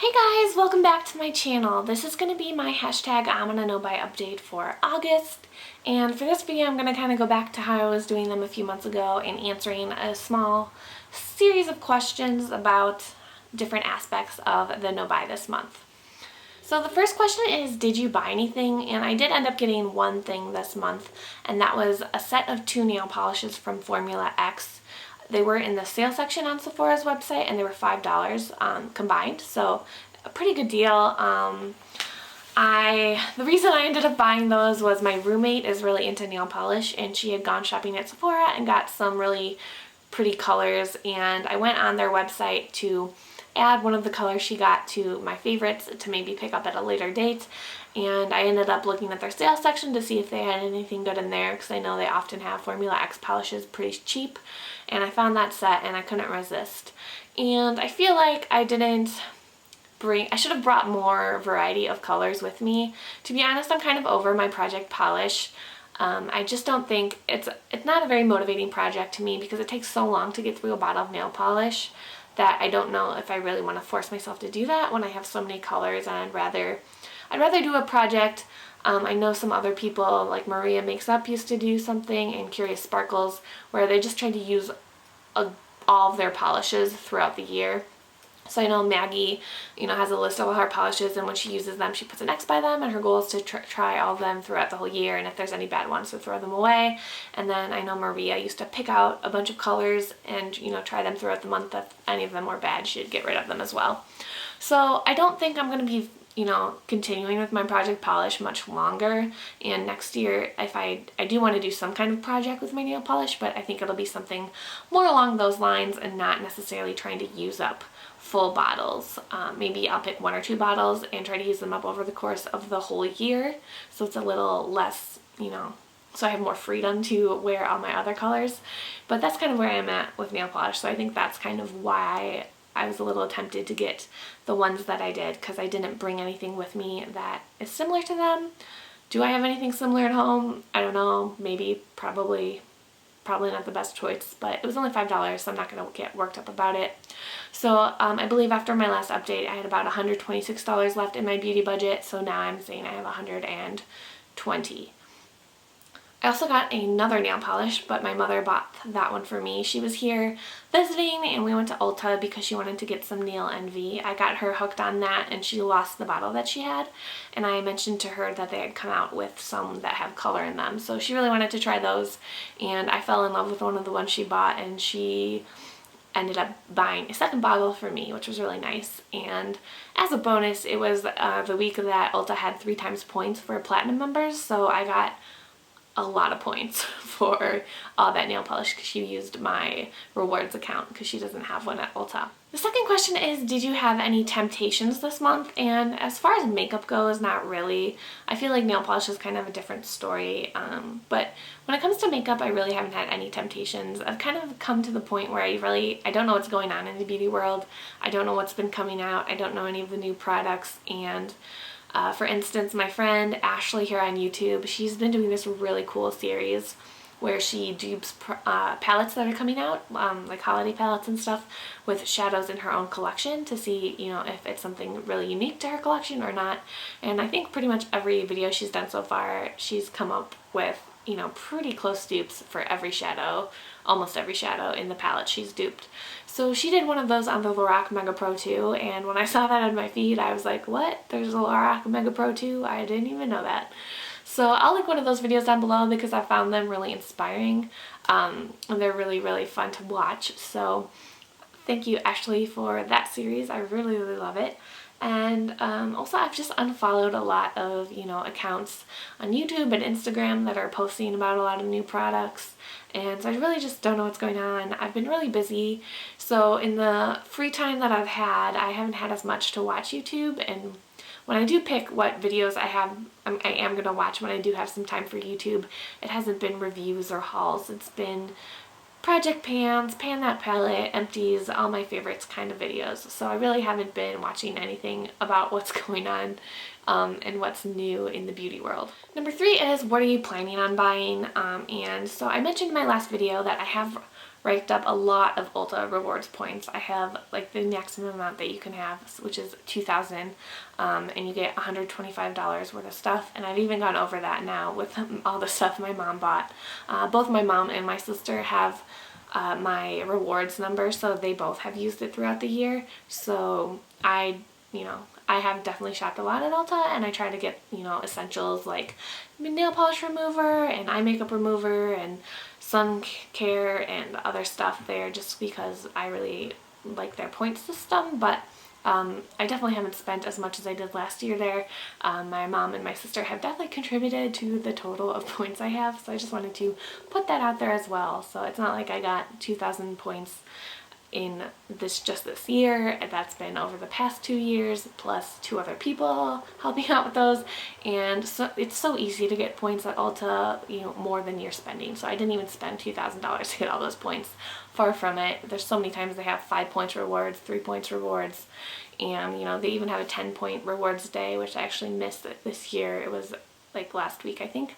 Hey guys, welcome back to my channel. This is going to be my hashtag I'm gonna know by update for August. And for this video I'm going to kind of go back to how I was doing them a few months ago and answering a small series of questions about different aspects of the no buy this month. So the first question is, did you buy anything? And I did end up getting one thing this month, and that was a set of 2 nail polishes from Formula X. They were in the sale section on Sephora's website and they were $5 combined, so a pretty good deal. The reason I ended up buying those was my roommate is really into nail polish and she had gone shopping at Sephora and got some really pretty colors, and I went on their website to add one of the colors she got to my favorites to maybe pick up at a later date, and I ended up looking at their sales section to see if they had anything good in there because I know they often have Formula X polishes pretty cheap, and I found that set and I couldn't resist. And I feel like I should have brought more variety of colors with me. To be honest, I'm kind of over my project polish. I just don't think it's not a very motivating project to me because it takes so long to get through a bottle of nail polish that I don't know if I really want to force myself to do that when I have so many colors, and I'd rather do a project. I know some other people like Maria Makes Up used to do something, and Curious Sparkles, where they just try to use all of their polishes throughout the year. So I know Maggie, has a list of all her polishes, and when she uses them, she puts an X by them, and her goal is to try all of them throughout the whole year, and if there's any bad ones, to throw them away. And then I know Maria used to pick out a bunch of colors and, try them throughout the month. If any of them were bad, she'd get rid of them as well. So I don't think I'm going to be continuing with my project polish much longer, and next year if I do want to do some kind of project with my nail polish, but I think it'll be something more along those lines and not necessarily trying to use up full bottles. Maybe I'll pick 1 or 2 bottles and try to use them up over the course of the whole year, so it's a little less, so I have more freedom to wear all my other colors. But that's kind of where I'm at with nail polish, so I think that's kind of why I was a little tempted to get the ones that I did, because I didn't bring anything with me that is similar to them. Do I have anything similar at home? I don't know. Maybe, probably not the best choice, but it was only $5, so I'm not going to get worked up about it. So I believe after my last update I had about $126 left in my beauty budget, so now I'm saying I have $120. I also got another nail polish, but my mother bought that one for me. She was here visiting and we went to Ulta because she wanted to get some Nail Envy. I got her hooked on that and she lost the bottle that she had, and I mentioned to her that they had come out with some that have color in them. So she really wanted to try those, and I fell in love with one of the ones she bought, and she ended up buying a second bottle for me, which was really nice. And as a bonus, it was the week that Ulta had 3 times points for platinum members, so I got a lot of points for all that nail polish because she used my rewards account because she doesn't have one at Ulta. The second question is, did you have any temptations this month? And as far as makeup goes, not really. I feel like nail polish is kind of a different story, but when it comes to makeup, I really haven't had any temptations. I've kind of come to the point where I don't know what's going on in the beauty world. I don't know what's been coming out. I don't know any of the new products, and for instance, my friend Ashley here on YouTube, she's been doing this really cool series where she dupes palettes that are coming out, like holiday palettes and stuff, with shadows in her own collection to see, if it's something really unique to her collection or not. And I think pretty much every video she's done so far, she's come up with, pretty close dupes for every shadow, almost every shadow in the palette she's duped. So she did one of those on the Lorac Mega Pro 2, and when I saw that on my feed, I was like, what? There's a Lorac Mega Pro 2? I didn't even know that. So I'll link one of those videos down below because I found them really inspiring, and they're really, really fun to watch. So thank you, Ashley, for that series. I really, really love it. And also I've just unfollowed a lot of, accounts on YouTube and Instagram that are posting about a lot of new products. And so I really just don't know what's going on. I've been really busy, so in the free time that I've had, I haven't had as much to watch YouTube. And when I do pick what videos I am going to watch when I do have some time for YouTube, it hasn't been reviews or hauls. It's been project pans, pan that palette, empties, all my favorites kind of videos. So I really haven't been watching anything about what's going on and what's new in the beauty world. Number 3 is, what are you planning on buying? And so I mentioned in my last video that I have racked up a lot of Ulta rewards points. I have like the maximum amount that you can have, which is 2,000, and you get $125 worth of stuff, and I've even gone over that now with all the stuff my mom bought. Both my mom and my sister have my rewards number, so they both have used it throughout the year. So I have definitely shopped a lot at Ulta, and I try to get, essentials like nail polish remover and eye makeup remover and sun care and other stuff there, just because I really like their point system. But I definitely haven't spent as much as I did last year there. My mom and my sister have definitely contributed to the total of points I have, so I just wanted to put that out there as well. So it's not like I got 2,000 points in just this year. That's been over the past 2 years, plus 2 other people helping out with those. And so it's so easy to get points at Ulta, more than you're spending. So I didn't even spend $2,000 to get all those points. Far from it. There's so many times they have 5 points rewards, 3 points rewards, and they even have a 10-point rewards day, which I actually missed this year. It was like last week, I think,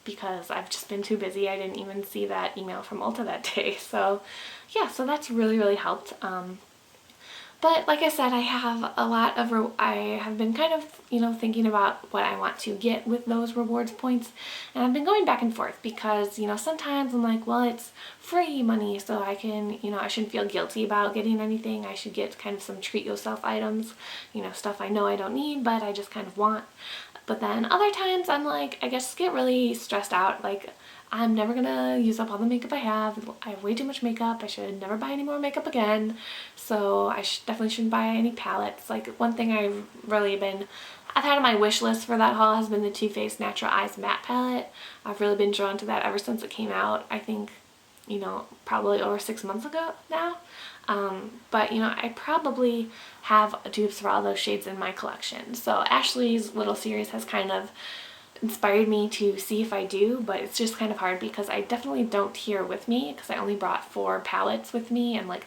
because I've just been too busy. I didn't even see that email from Ulta that day. So yeah, so that's really, really helped. But like I said, I have been kind of, thinking about what I want to get with those rewards points. And I've been going back and forth because, sometimes I'm like, well, it's free money, so I can, I shouldn't feel guilty about getting anything. I should get kind of some treat yourself items, stuff I know I don't need, but I just kind of want. But then other times I'm like, I just get really stressed out, like, I'm never gonna use up all the makeup I have. I have way too much makeup. I should never buy any more makeup again. So I definitely shouldn't buy any palettes. Like, one thing I've had on my wish list for that haul has been the Too Faced Natural Eyes Matte Palette. I've really been drawn to that ever since it came out. I think, probably over 6 months ago now. But I probably have dupes for all those shades in my collection. So Ashley's little series has kind of inspired me to see if I do, but it's just kind of hard because I definitely don't here with me, because I only brought 4 palettes with me and like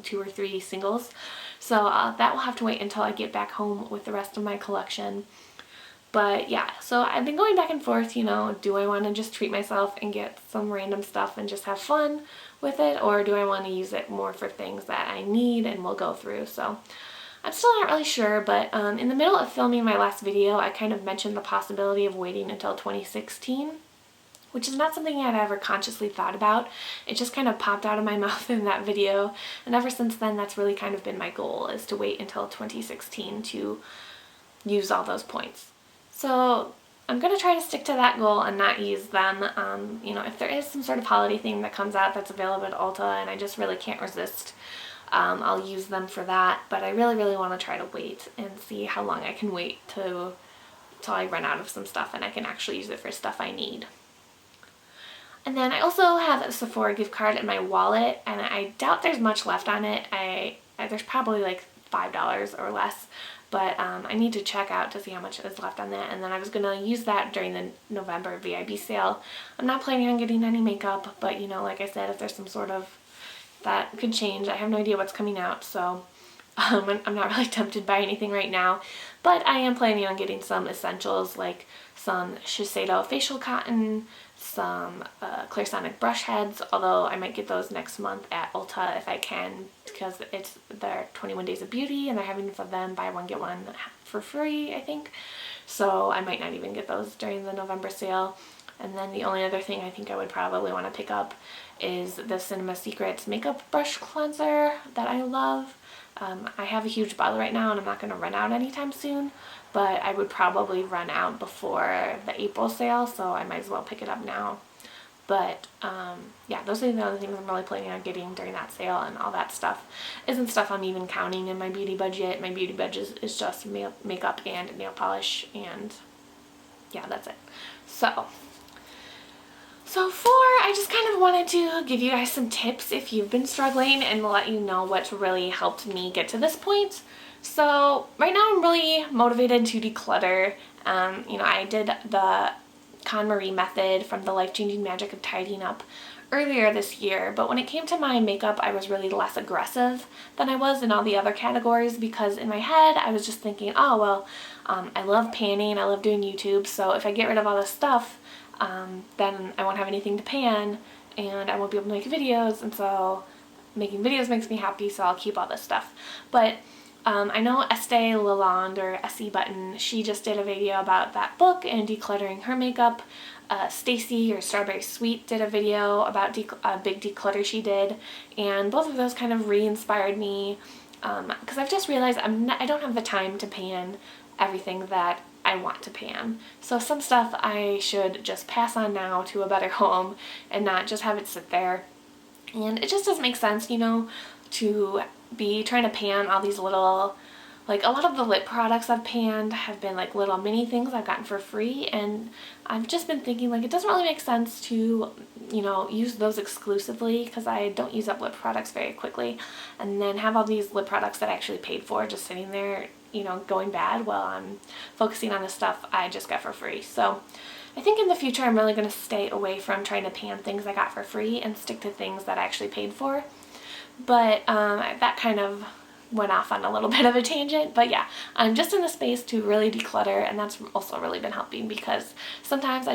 2 or 3 singles. So that will have to wait until I get back home with the rest of my collection. But yeah, so I've been going back and forth, do I want to just treat myself and get some random stuff and just have fun with it, or do I want to use it more for things that I need and will go through? So I'm still not really sure, but in the middle of filming my last video, I kind of mentioned the possibility of waiting until 2016, which is not something I'd ever consciously thought about. It just kind of popped out of my mouth in that video, and ever since then, that's really kind of been my goal, is to wait until 2016 to use all those points. So I'm going to try to stick to that goal and not use them. If there is some sort of holiday thing that comes out that's available at Ulta and I just really can't resist, I'll use them for that. But I really, really want to try to wait and see how long I can wait till I run out of some stuff and I can actually use it for stuff I need. And then I also have a Sephora gift card in my wallet, and I doubt there's much left on it. There's probably like $5 or less. But I need to check out to see how much is left on that, and then I was going to use that during the November VIB sale. I'm not planning on getting any makeup, but like I said, if there's some sort of, that could change. I have no idea what's coming out, so I'm not really tempted by anything right now. But I am planning on getting some essentials, like some Shiseido facial cotton, some Clairsonic brush heads, although I might get those next month at Ulta if I can, because it's their 21 Days of Beauty and they're having for them buy one get one for free, I think. So I might not even get those during the November sale. And then the only other thing I think I would probably want to pick up is the Cinema Secrets makeup brush cleanser that I love. I have a huge bottle right now and I'm not going to run out anytime soon, but I would probably run out before the April sale, so I might as well pick it up now. But yeah, those are the other things I'm really planning on getting during that sale, and all that stuff isn't stuff I'm even counting in my beauty budget. My beauty budget is just makeup and nail polish, and yeah, that's it. So I just kind of wanted to give you guys some tips if you've been struggling and let you know what's really helped me get to this point. So right now I'm really motivated to declutter. I did the KonMari method from the Life-Changing Magic of Tidying Up earlier this year, but when it came to my makeup, I was really less aggressive than I was in all the other categories, because in my head I was just thinking, oh well, I love panning, I love doing YouTube, so if I get rid of all this stuff, then I won't have anything to pan, and I won't be able to make videos, and so making videos makes me happy, so I'll keep all this stuff. But I know Estee Lalonde, or Essie Button, she just did a video about that book and decluttering her makeup. Stacy, or Strawberry Sweet, did a video about a big declutter she did, and both of those kind of re-inspired me, because I've just realized I don't have the time to pan everything that I want to pan. So some stuff I should just pass on now to a better home and not just have it sit there. And it just doesn't make sense, you know, to be trying to pan all these little, like a lot of the lip products I've panned have been like little mini things I've gotten for free, and I've just been thinking like it doesn't really make sense to, you know, use those exclusively, because I don't use up lip products very quickly, and then have all these lip products that I actually paid for just sitting there, you know, going bad while I'm focusing on the stuff I just got for free. So I think in the future I'm really going to stay away from trying to pan things I got for free and stick to things that I actually paid for. But that kind of went off on a little bit of a tangent, but yeah, I'm just in the space to really declutter, and that's also really been helping, because sometimes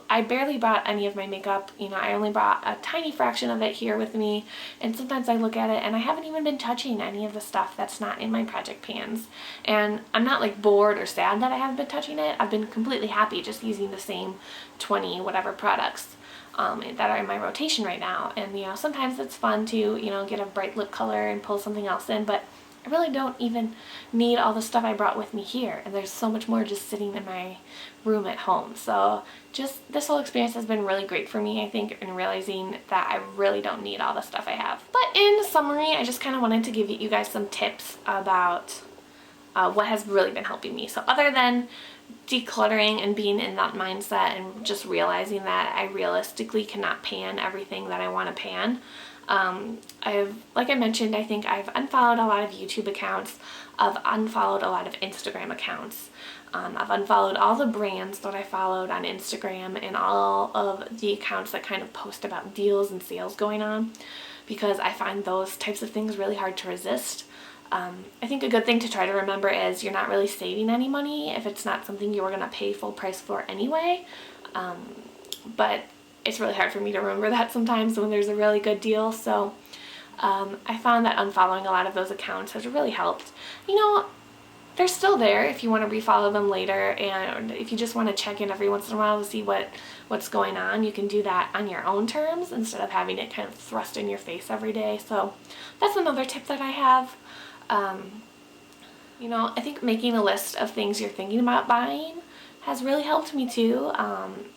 I barely brought any of my makeup, you know, I only brought a tiny fraction of it here with me, and sometimes I look at it and I haven't even been touching any of the stuff that's not in my project pans, and I'm not like bored or sad that I haven't been touching it. I've been completely happy just using the same 20 whatever products that are in my rotation right now. And you know, sometimes it's fun to, you know, get a bright lip color and pull something else in, but I really don't even need all the stuff I brought with me here, and there's so much more just sitting in my room at home. So just this whole experience has been really great for me, I think, in realizing that I really don't need all the stuff I have. But in summary, I just kind of wanted to give you guys some tips about what has really been helping me. So other than decluttering and being in that mindset and just realizing that I realistically cannot pan everything that I want to pan, like I mentioned, I think I've unfollowed a lot of YouTube accounts. I've unfollowed a lot of Instagram accounts. I've unfollowed all the brands that I followed on Instagram and all of the accounts that kind of post about deals and sales going on, because I find those types of things really hard to resist. I think a good thing to try to remember is you're not really saving any money if it's not something you were going to pay full price for anyway. But it's really hard for me to remember that sometimes when there's a really good deal. So I found that unfollowing a lot of those accounts has really helped. You know, they're still there if you want to refollow them later, and if you just want to check in every once in a while to see what's going on, you can do that on your own terms instead of having it kind of thrust in your face every day. So that's another tip that I have. You know, I think making a list of things you're thinking about buying has really helped me too,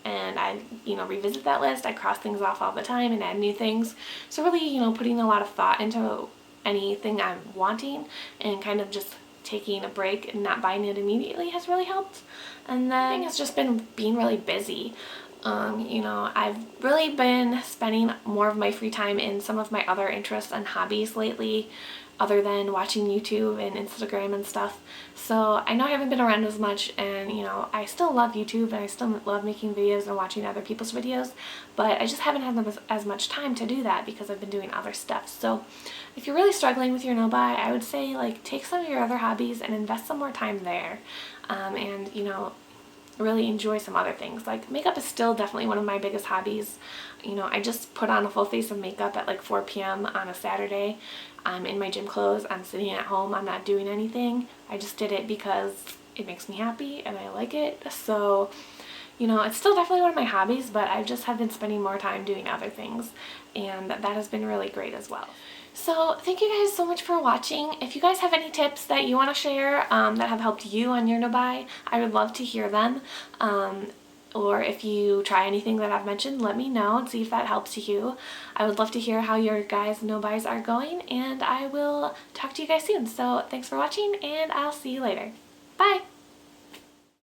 and I, you know, revisit that list. I cross things off all the time and add new things. So really, you know, putting a lot of thought into anything I'm wanting and kind of just taking a break and not buying it immediately has really helped. And then I think it's just been being really busy. You know, I've really been spending more of my free time in some of my other interests and hobbies lately, other than watching YouTube and Instagram and stuff. So I know I haven't been around as much, and you know, I still love YouTube and I still love making videos and watching other people's videos, but I just haven't had as much time to do that because I've been doing other stuff. So if you're really struggling with your no-buy, I would say like take some of your other hobbies and invest some more time there, and you know, really enjoy some other things. Like makeup is still definitely one of my biggest hobbies. You know, I just put on a full face of makeup at like 4 p.m. on a Saturday. I'm in my gym clothes, I'm sitting at home, I'm not doing anything. I just did it because it makes me happy and I like it. So, you know, it's still definitely one of my hobbies, but I just have been spending more time doing other things, and that has been really great as well. So thank you guys so much for watching. If you guys have any tips that you want to share that have helped you on your no-buy, I would love to hear them. Or if you try anything that I've mentioned, let me know and see if that helps you. I would love to hear how your guys' no-buys are going, and I will talk to you guys soon. So thanks for watching, and I'll see you later. Bye!